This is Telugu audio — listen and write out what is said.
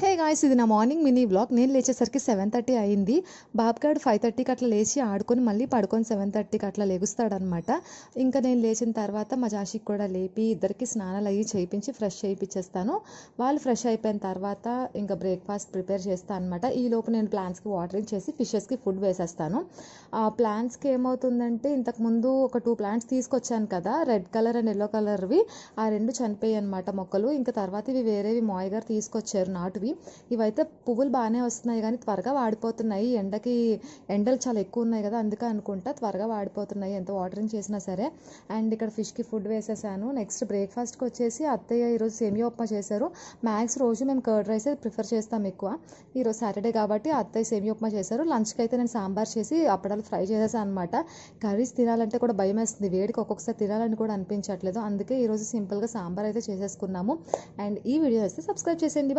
హే గాయ్స్, ఇది నా మార్నింగ్ మినీ వ్లాగ్. నేను లేచేసరికి 7:30 అయింది. బాబుగాడు 5:30కి అట్లా లేచి ఆడుకొని మళ్ళీ పడుకొని 7:30కి అట్లా లెగుస్తాడనమాట. ఇంకా నేను లేచిన తర్వాత మా జాషికి కూడా లేపి ఇద్దరికి స్నానాలు అయ్యి చేయించి ఫ్రెష్ చేయించేస్తాను. వాళ్ళు ఫ్రెష్ అయిపోయిన తర్వాత ఇంకా బ్రేక్ఫాస్ట్ ప్రిపేర్ చేస్తాను అనమాట. ఈలోపు నేను ప్లాంట్స్కి వాటరింగ్ చేసి ఫిషెస్కి ఫుడ్ వేసేస్తాను. ఆ ప్లాంట్స్కి ఏమవుతుందంటే, ఇంతకుముందు ఒక 2 ప్లాంట్స్ తీసుకొచ్చాను కదా, రెడ్ కలర్ అండ్ ఎల్లో కలర్వి. ఆ 2 చనిపోయాయి అనమాట మొక్కలు. ఇంకా తర్వాత ఇవి వేరేవి మాయ్ గారు తీసుకొచ్చారు నాటువి. ఇవైతే పువ్వులు బాగానే వస్తున్నాయి కానీ త్వరగా వాడిపోతున్నాయి. ఎండలు చాలా ఎక్కువ ఉన్నాయి కదా, అందుకే అనుకుంటా త్వరగా వాడిపోతున్నాయి ఎంత వాటరింగ్ చేసినా సరే. అండ్ ఇక్కడ ఫిష్కి ఫుడ్ వేసేసాను. నెక్స్ట్ బ్రేక్ఫాస్ట్కి వచ్చేసి అత్తయ్య ఈరోజు సేమియా ఉప్మా చేశారు. మ్యాక్స్ రోజు మేము కర్డ్ రైస్ ప్రిఫర్ చేస్తాం ఎక్కువ. ఈరోజు సాటర్డే కాబట్టి అత్తయ్య సేమియా ఉప్మా చేశారు. లంచ్కి అయితే నేను సాంబార్ చేసి అప్పడాలు ఫ్రై చేసేసాను అనమాట. కర్రీస్ తినాలంటే కూడా భయం వేస్తుంది, వేడికి ఒక్కొక్కసారి తినాలని కూడా అనిపించట్లేదు. అందుకే ఈరోజు సింపుల్గా సాంబార్ అయితే చేసేసుకున్నాము. అండ్ ఈ వీడియో అయితే సబ్స్క్రైబ్ చేసేయండి.